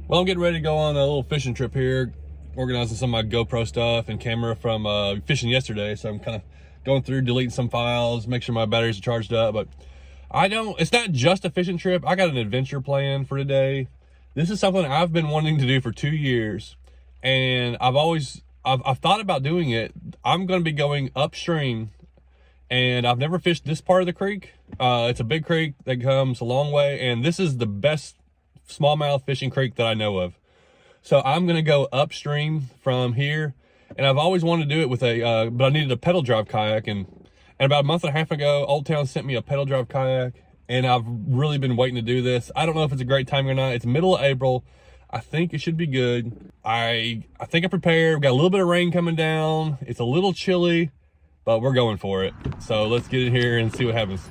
Well, I'm getting ready to go on a little fishing trip here, organizing some of my GoPro stuff and camera from fishing yesterday. So I'm kind of going through, deleting some files, make sure my batteries are charged up. But it's not just a fishing trip. I got an adventure plan for today. This is something I've been wanting to do for 2 years. And I've thought about doing it. I'm going to be going upstream, and I've never fished this part of the creek. It's a big creek that comes a long way, and this is the best smallmouth fishing creek that I know of. So I'm gonna go upstream from here, and I've always wanted to do it with but I needed a pedal drive kayak, and about a month and a half ago, Old Town sent me a pedal drive kayak, and I've really been waiting to do this. I don't know if it's a great timing or not. It's middle of April. I think it should be good. I think I'm prepared. We've got a little bit of rain coming down. It's a little chilly, but we're going for it. So let's get in here and see what happens.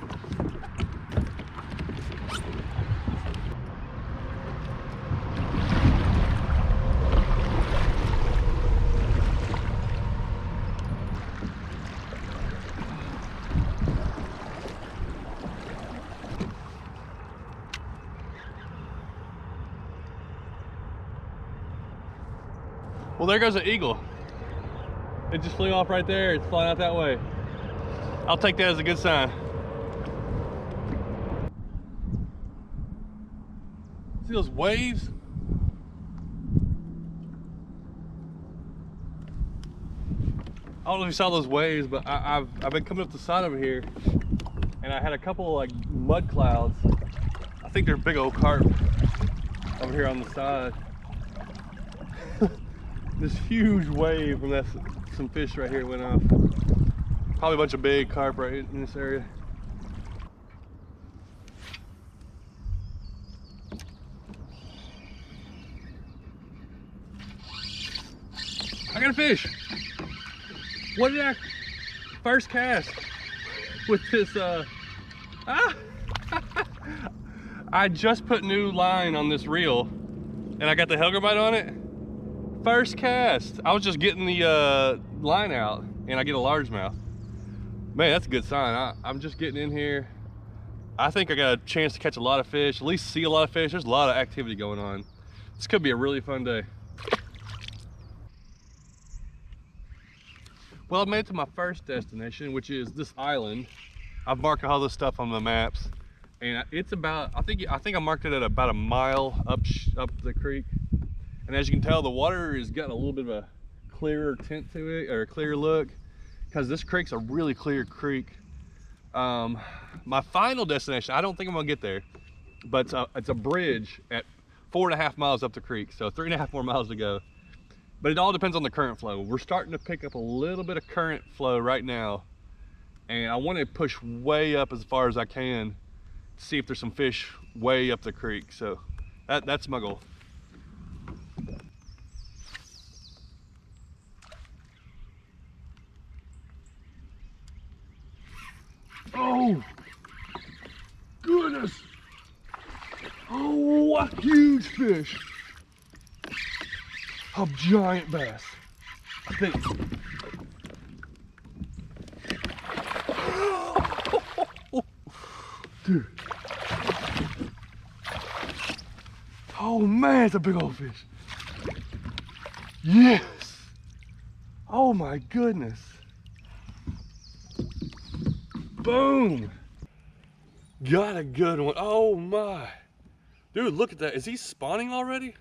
Well, there goes an eagle. It just flew off right there. It's flying out that way. I'll take that as a good sign. See those waves? I don't know if you saw those waves, but I've been coming up the side over here, and I had a couple of, like, mud clouds. I think they're big old carp over here on the side. This huge wave from some fish right here went off. Probably a bunch of big carp right in this area. I got a fish. What did I first cast with this? I just put new line on this reel, and I got the Hellgrammite on it. First cast. I was just getting the line out, and I get a largemouth. Man, that's a good sign. I'm just getting in here. I think I got a chance to catch a lot of fish, at least see a lot of fish. There's a lot of activity going on. This could be a really fun day. Well, I made it to my first destination, which is this island. I've marked all this stuff on the maps, and it's about, I think I marked it at about a mile up the creek. And as you can tell, the water has got a little bit of a clearer tint to it, or a clear look, because this creek's a really clear creek. My final destination, I don't think I'm gonna get there, but it's a bridge at 4.5 miles up the creek, so 3.5 more miles to go. But it all depends on the current flow. We're starting to pick up a little bit of current flow right now, and I want to push way up as far as I can to see if there's some fish way up the creek. So that's my goal. Oh, goodness. Oh, a huge fish. A giant bass, I think. Dude. Oh man, it's a big old fish. Yes. Oh my goodness. Boom! Got a good one. Oh my. Dude, look at that. Is he spawning already?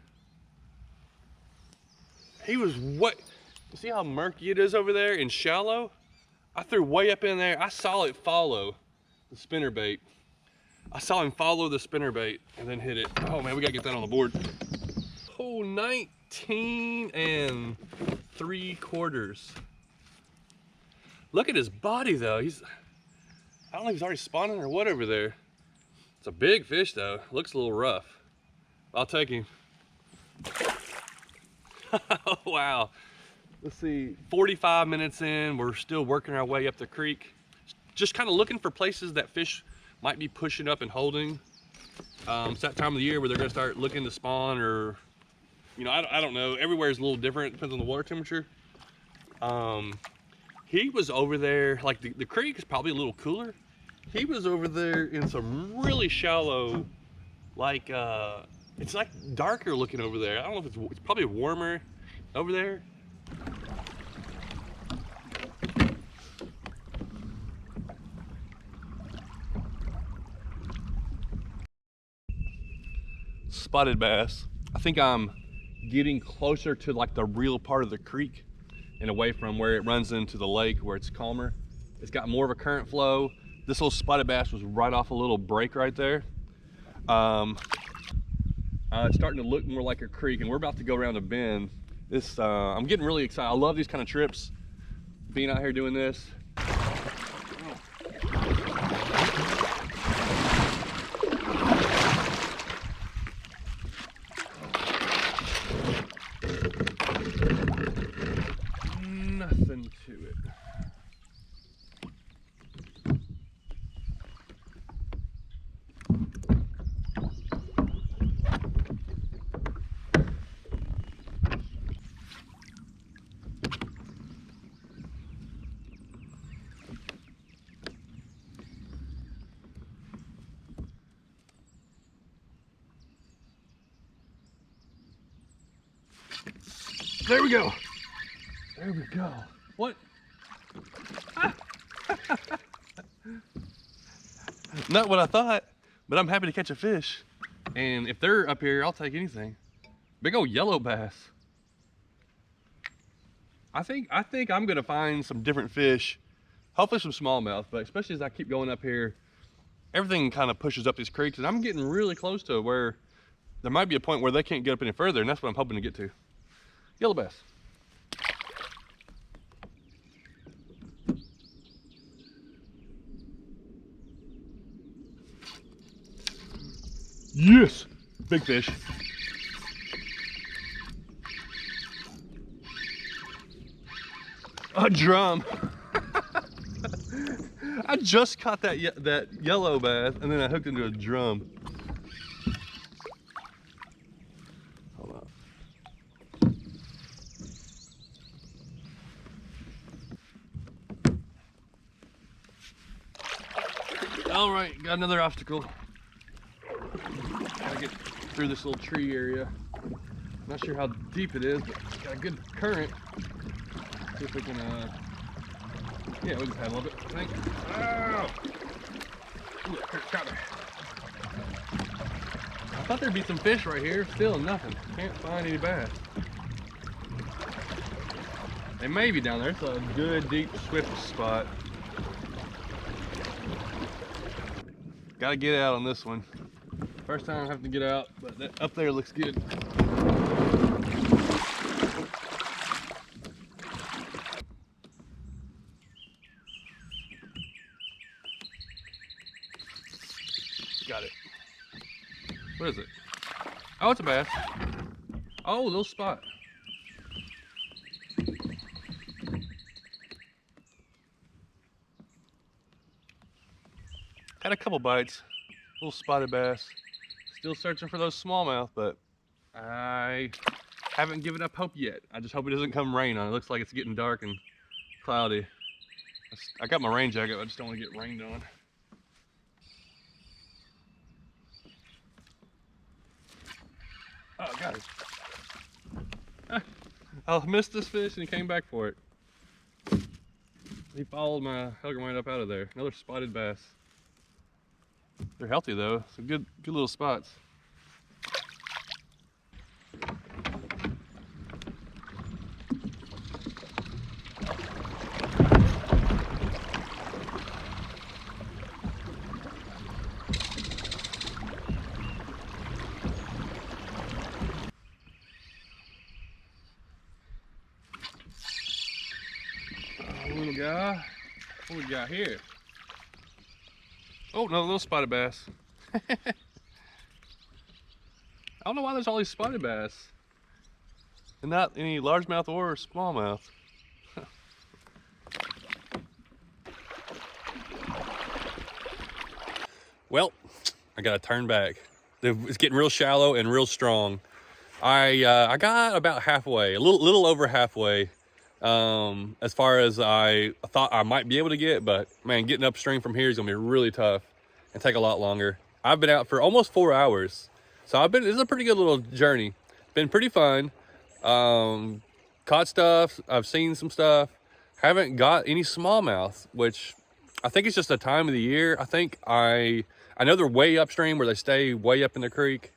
He was way, you see how murky it is over there and shallow? I threw way up in there. I saw it follow the spinnerbait. I saw him follow the spinnerbait and then hit it. Oh man, we gotta get that on the board. Oh, 19 3/4. Look at his body though. I don't know if he's already spawning or what over there. It's a big fish though. Looks a little rough. I'll take him. Oh, wow. Let's see, 45 minutes in, we're still working our way up the creek. Just kind of looking for places that fish might be pushing up and holding. It's that time of the year where they're gonna start looking to spawn, or, you know, I don't know. Everywhere is a little different, depends on the water temperature. He was over there, like the creek is probably a little cooler. He was over there in some really shallow, like It's like darker looking over there. I don't know if it's probably warmer over there. Spotted bass. I think I'm getting closer to like the real part of the creek and away from where it runs into the lake where it's calmer. It's got more of a current flow. This little spotted bass was right off a little break right there. It's starting to look more like a creek, and we're about to go around a bend. This, I'm getting really excited. I love these kind of trips, being out here doing this. Nothing to it. There we go. There we go. What? Not what I thought, but I'm happy to catch a fish. And if they're up here, I'll take anything. Big old yellow bass. I think I'm gonna find some different fish. Hopefully some smallmouth, but especially as I keep going up here, everything kind of pushes up these creeks, and I'm getting really close to where there might be a point where they can't get up any further, and that's what I'm hoping to get to. Yellow bass. Yes! Big fish. A drum. I just caught that yellow bass, and then I hooked into a drum. Hold on. All right, got another obstacle. Gotta get through this little tree area. Not sure how deep it is, but got a good current. See if we can, yeah, we can paddle a bit, I think. Oh! Ooh, got her. I thought there'd be some fish right here, still nothing. Can't find any bass. They may be down there. It's a good, deep, swift spot. Gotta get out on this one. First time I have to get out, but that up there looks good. Got it. What is it? Oh, it's a bass. Oh, little spot. Had a couple bites. Little spotted bass. Still searching for those smallmouth, but I haven't given up hope yet. I just hope it doesn't come rain on. It looks like it's getting dark and cloudy. I got my rain jacket, I just don't want to get rained on. Oh, got it. I missed this fish and he came back for it. He followed my Hellgrammite up out of there. Another spotted bass. They're healthy though, so good little spots. Little guy, what we got here? Oh, no, little spotted bass. I don't know why there's all these spotted bass and not any largemouth or smallmouth. Well, I gotta turn back. It's getting real shallow and real strong. I got about halfway, a little over halfway, as far as I thought I might be able to get, but man, getting upstream from here is gonna be really tough and take a lot longer. I've been out for almost 4 hours. So this is a pretty good little journey. Been pretty fun. Caught stuff. I've seen some stuff. Haven't got any smallmouth, which I think it's just a time of the year. I think I know they're way upstream where they stay way up in the creek,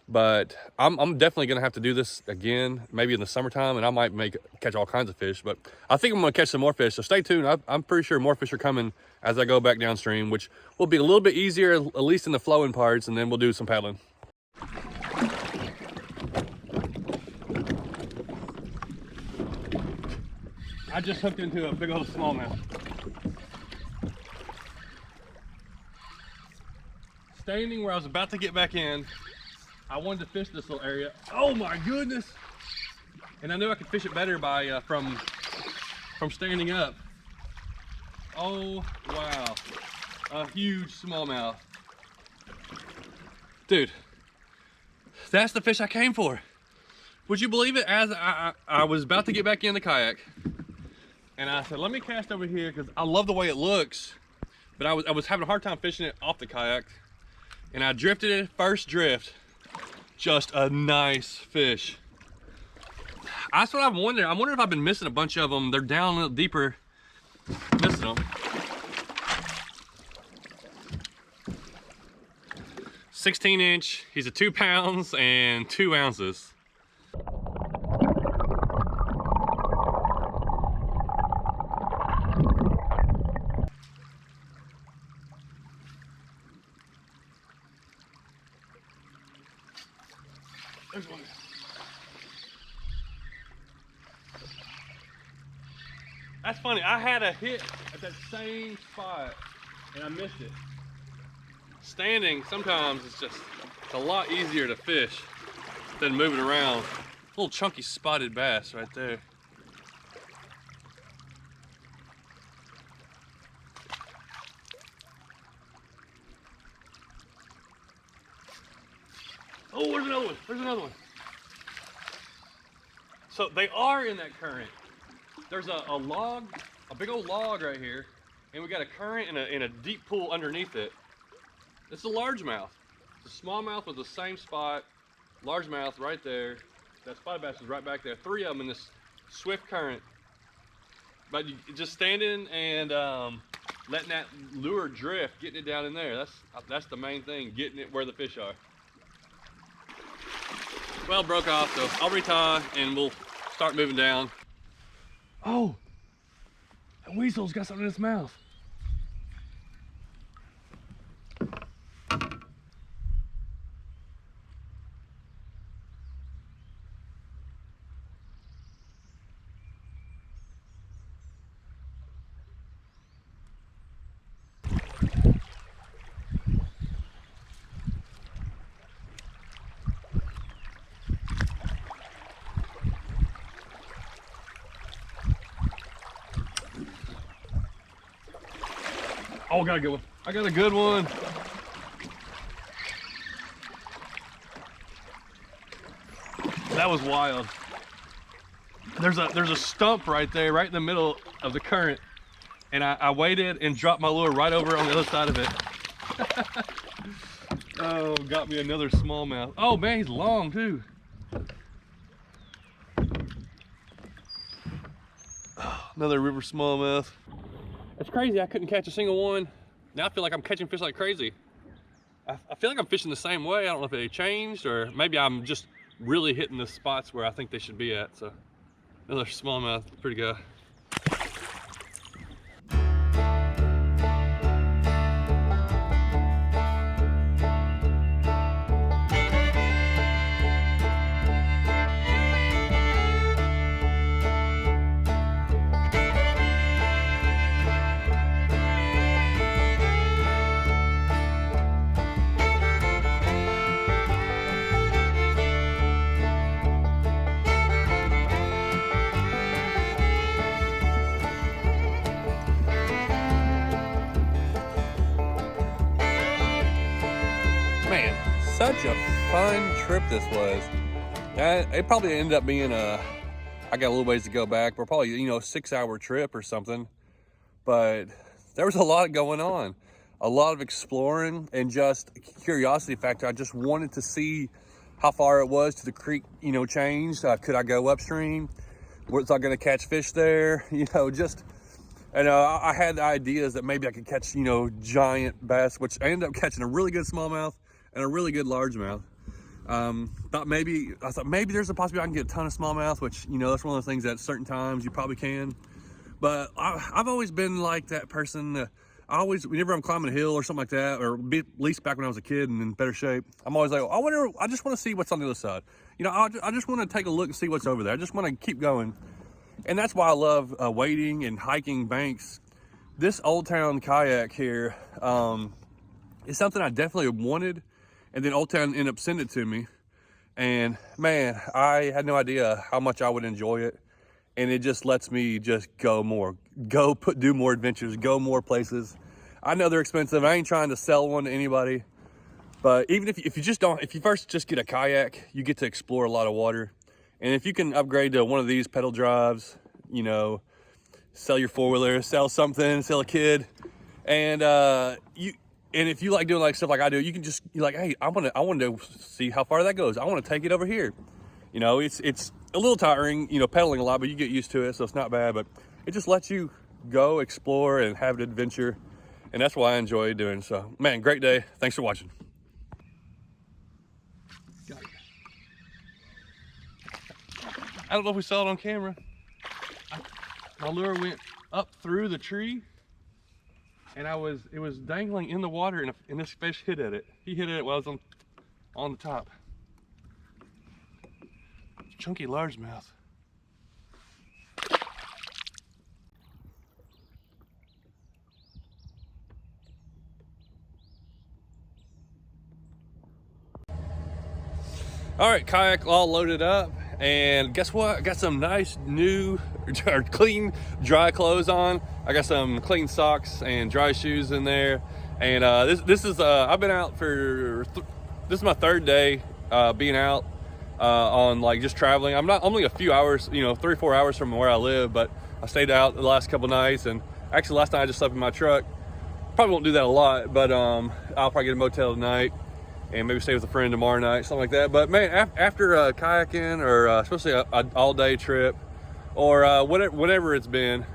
but I'm definitely gonna have to do this again, maybe in the summertime, and I might catch all kinds of fish. But I think I'm gonna catch some more fish, so stay tuned. I'm pretty sure more fish are coming as I go back downstream, which will be a little bit easier, at least in the flowing parts, and then we'll do some paddling. I just hooked into a big old smallmouth. Standing where I was about to get back in, I wanted to fish this little area. Oh my goodness! And I knew I could fish it better by from standing up. Oh wow, a huge smallmouth, dude. That's the fish I came for. Would you believe it? As I was about to get back in the kayak, and I said, let me cast over here because I love the way it looks, but I was having a hard time fishing it off the kayak. And I drifted it, first drift, just a nice fish. That's what I'm wondering. I'm wondering if I've been missing a bunch of them. They're down a little deeper, missing them. 16-inch, he's a 2 pounds and 2 ounces. There's one. That's funny. I had a hit at that same spot and I missed it. Standing, sometimes it's a lot easier to fish than moving around. Little chunky spotted bass right there. Oh, there's another one. There's another one. So they are in that current. There's a log, a big old log right here, and we got a current in a deep pool underneath it. It's a largemouth. It's a smallmouth with the same spot. Largemouth right there. That spotted bass is right back there. 3 of them in this swift current. But you just standing and letting that lure drift, getting it down in there. That's the main thing, getting it where the fish are. Well, broke off, so I'll retie and we'll start moving down. Oh, that weasel's got something in its mouth. Oh, I got a good one. I got a good one. That was wild. There's a stump right there, right in the middle of the current. And I waited and dropped my lure right over on the other side of it. Oh, got me another smallmouth. Oh man, he's long too. Oh, another river smallmouth. It's crazy, I couldn't catch a single one. Now I feel like I'm catching fish like crazy. I feel like I'm fishing the same way. I don't know if they changed or maybe I'm just really hitting the spots where I think they should be at. So another smallmouth, pretty good. Such a fun trip this was. It probably ended up being I got a little ways to go back. We're probably, a 6-hour trip or something. But there was a lot going on. a lot of exploring and just curiosity factor. I just wanted to see how far it was to the creek, you know, change. Could I go upstream? Was I gonna catch fish there? You know, just, and I had ideas that maybe I could catch, you know, giant bass, which I ended up catching a really good smallmouth and a really good largemouth. I thought maybe there's a possibility I can get a ton of smallmouth, which, you know, that's one of those things that at certain times you probably can. But I've always been like that person. Whenever I'm climbing a hill or something like that, or at least back when I was a kid and in better shape, I'm always like, I just want to see what's on the other side. You know, I just want to take a look and see what's over there. I just want to keep going. And that's why I love wading and hiking banks. This Old Town kayak here is something I definitely wanted. And then Old Town ended up sending it to me. And man, I had no idea how much I would enjoy it. And it just lets me just go more, do more adventures, go more places. I know they're expensive. I ain't trying to sell one to anybody, but even if you first just get a kayak, you get to explore a lot of water. And if you can upgrade to one of these pedal drives, you know, sell your four-wheeler, sell something, sell a kid. And if you like doing like stuff like I do, you can just, you're like, hey, I want to see how far that goes. I want to take it over here. You know, it's a little tiring, you know, pedaling a lot, but you get used to it, so it's not bad. But it just lets you go explore and have an adventure, and that's why I enjoy doing. So, man, great day. Thanks for watching. I don't know if we saw it on camera. My lure went up through the tree, and it was dangling in the water, and this fish hit at it. He hit at it while I was on the top. Chunky largemouth. All right, kayak all loaded up, and guess what? I got some nice new or clean dry clothes on. I got some clean socks and dry shoes in there, and this is I've been out for this is my third day being out on like just traveling. I'm not only a few hours, you know, 3 or 4 hours from where I live, but I stayed out the last couple nights, and actually last night I just slept in my truck. Probably won't do that a lot, but I'll probably get a motel tonight and maybe stay with a friend tomorrow night, something like that. But man, after kayaking, or especially an all-day trip, or whatever it's been,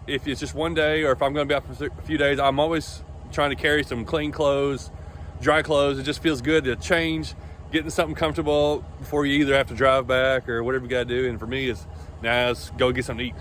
if it's just one day, or if I'm going to be out for a few days, I'm always trying to carry some clean clothes, dry clothes. It just feels good to change, getting something comfortable before you either have to drive back or whatever you got to do. And for me, it's now let's go get something to eat.